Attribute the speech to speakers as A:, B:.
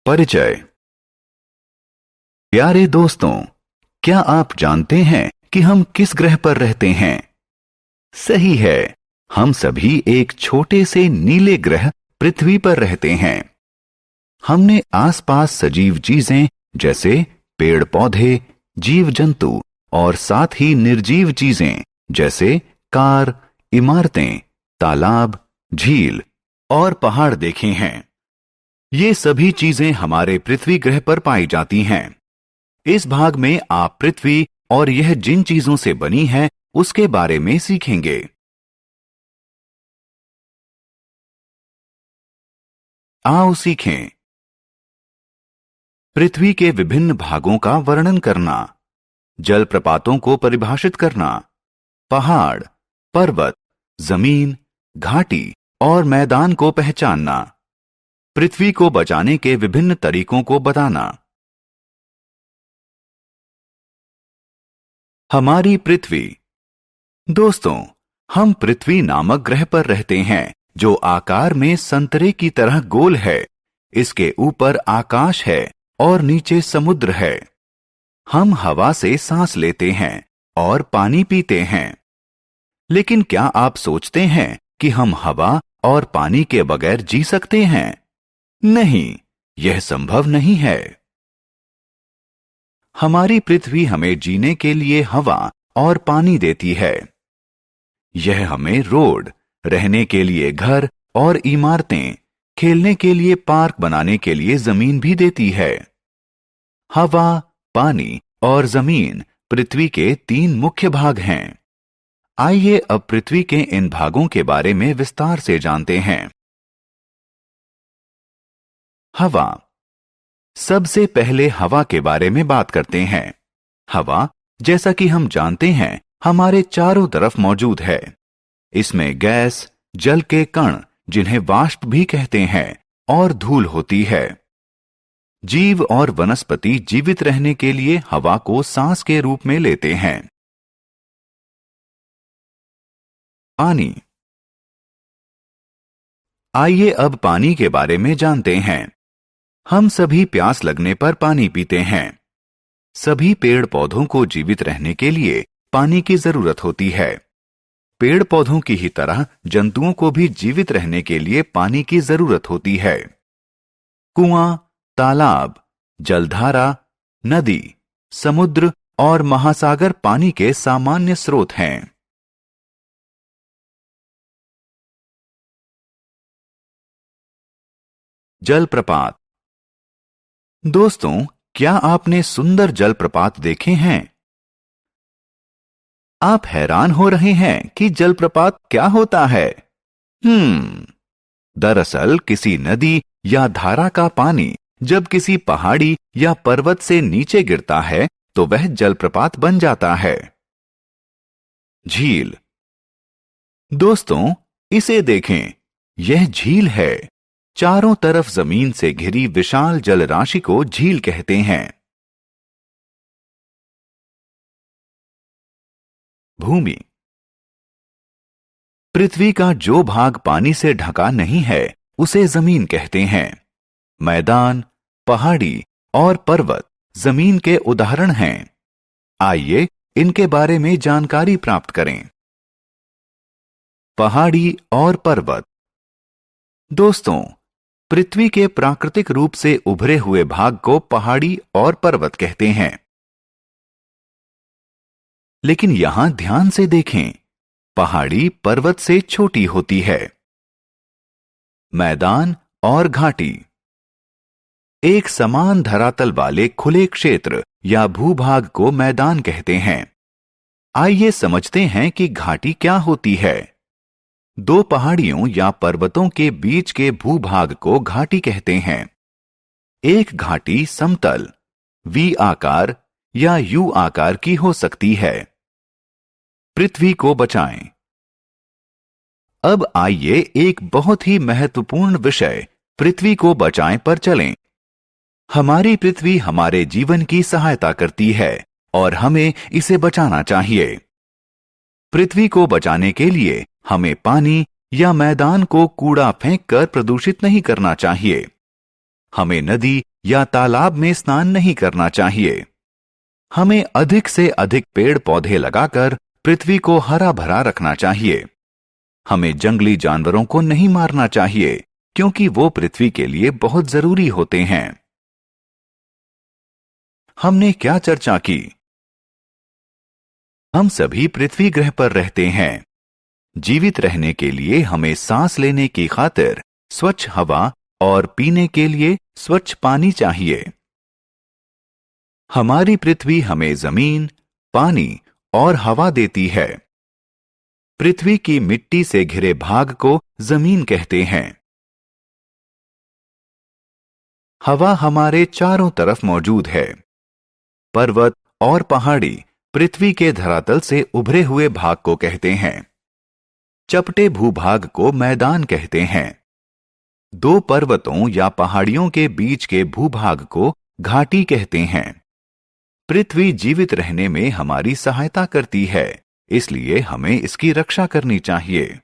A: परिचय। प्यारे दोस्तों, क्या आप जानते हैं कि हम किस ग्रह पर रहते हैं? सही है, हम सभी एक छोटे से नीले ग्रह पृथ्वी पर रहते हैं। हमने आसपास सजीव चीजें जैसे पेड़ पौधे, जीव जंतु और साथ ही निर्जीव चीजें जैसे कार, इमारतें, तालाब, झील और पहाड़ देखे हैं। ये सभी चीजें हमारे पृथ्वी ग्रह पर पाई जाती हैं। इस भाग में आप पृथ्वी और यह जिन चीजों से बनी है उसके बारे में सीखेंगे। आओ सीखें। पृथ्वी के विभिन्न भागों का वर्णन करना, जलप्रपातों को परिभाषित करना, पहाड़, पर्वत, जमीन, घाटी और मैदान को पहचानना, पृथ्वी को बचाने के विभिन्न तरीकों को बताना। हमारी पृथ्वी। दोस्तों, हम पृथ्वी नामक ग्रह पर रहते हैं जो आकार में संतरे की तरह गोल है। इसके ऊपर आकाश है और नीचे समुद्र है। हम हवा से सांस लेते हैं और पानी पीते हैं। लेकिन क्या आप सोचते हैं कि हम हवा और पानी के बगैर जी सकते हैं? नहीं, यह संभव नहीं है। हमारी पृथ्वी हमें जीने के लिए हवा और पानी देती है। यह हमें रोड, रहने के लिए घर और इमारतें, खेलने के लिए पार्क बनाने के लिए जमीन भी देती है। हवा, पानी और जमीन पृथ्वी के 3 मुख्य भाग हैं। आइए अब पृथ्वी के इन भागों के बारे में विस्तार से जानते हैं। हवा। सबसे पहले हवा के बारे में बात करते हैं। हवा, जैसा कि हम जानते हैं, हमारे चारों तरफ मौजूद है। इसमें गैस, जल के कण जिन्हें वाष्प भी कहते हैं और धूल होती है। जीव और वनस्पति जीवित रहने के लिए हवा को सांस के रूप में लेते हैं। पानी। आइए अब पानी के बारे में जानते हैं। हम सभी प्यास लगने पर पानी पीते हैं। सभी पेड़ पौधों को जीवित रहने के लिए पानी की जरूरत होती है। पेड़ पौधों की ही तरह जंतुओं को भी जीवित रहने के लिए पानी की जरूरत होती है। कुआं, तालाब, जलधारा, नदी, समुद्र और महासागर पानी के सामान्य स्रोत हैं। जलप्रपात। दोस्तों, क्या आपने सुंदर जलप्रपात देखे हैं? आप हैरान हो रहे हैं कि जलप्रपात क्या होता है? दरअसल किसी नदी या धारा का पानी जब किसी पहाड़ी या पर्वत से नीचे गिरता है तो वह जलप्रपात बन जाता है। झील। दोस्तों, इसे देखें, यह झील है। चारों तरफ जमीन से घिरी विशाल जलराशि को झील कहते हैं। भूमि। पृथ्वी का जो भाग पानी से ढका नहीं है उसे जमीन कहते हैं। मैदान, पहाड़ी और पर्वत जमीन के उदाहरण हैं। आइए इनके बारे में जानकारी प्राप्त करें। पहाड़ी और पर्वत। दोस्तों, पृथ्वी के प्राकृतिक रूप से उभरे हुए भाग को पहाड़ी और पर्वत कहते हैं। लेकिन यहां ध्यान से देखें, पहाड़ी पर्वत से छोटी होती है। मैदान और घाटी। एक समान धरातल वाले खुले क्षेत्र या भूभाग को मैदान कहते हैं। आइए समझते हैं कि घाटी क्या होती है। 2 पहाड़ियों या पर्वतों के बीच के भूभाग को घाटी कहते हैं। एक घाटी समतल, वी आकार या यू आकार की हो सकती है। पृथ्वी को बचाएं। अब आइए एक बहुत ही महत्वपूर्ण विषय पृथ्वी को बचाएं पर चलें। हमारी पृथ्वी हमारे जीवन की सहायता करती है और हमें इसे बचाना चाहिए। पृथ्वी को बचाने के लिए हमें पानी या मैदान को कूड़ा फेंककर प्रदूषित नहीं करना चाहिए। हमें नदी या तालाब में स्नान नहीं करना चाहिए। हमें अधिक से अधिक पेड़ पौधे लगाकर पृथ्वी को हरा भरा रखना चाहिए। हमें जंगली जानवरों को नहीं मारना चाहिए, क्योंकि वो पृथ्वी के लिए बहुत जरूरी होते हैं। हमने क्या चर्चा की? हम सभी पृथ्वी ग्रह पर रहते हैं। जीवित रहने के लिए हमें सांस लेने की खातिर स्वच्छ हवा और पीने के लिए स्वच्छ पानी चाहिए। हमारी पृथ्वी हमें जमीन, पानी और हवा देती है। पृथ्वी की मिट्टी से घिरे भाग को जमीन कहते हैं। हवा हमारे चारों तरफ मौजूद है। पर्वत और पहाड़ी पृथ्वी के धरातल से उभरे हुए भाग को कहते हैं। चपटे भूभाग को मैदान कहते हैं। दो पर्वतों या पहाड़ियों के बीच के भूभाग को घाटी कहते हैं। पृथ्वी जीवित रहने में हमारी सहायता करती है, इसलिए हमें इसकी रक्षा करनी चाहिए।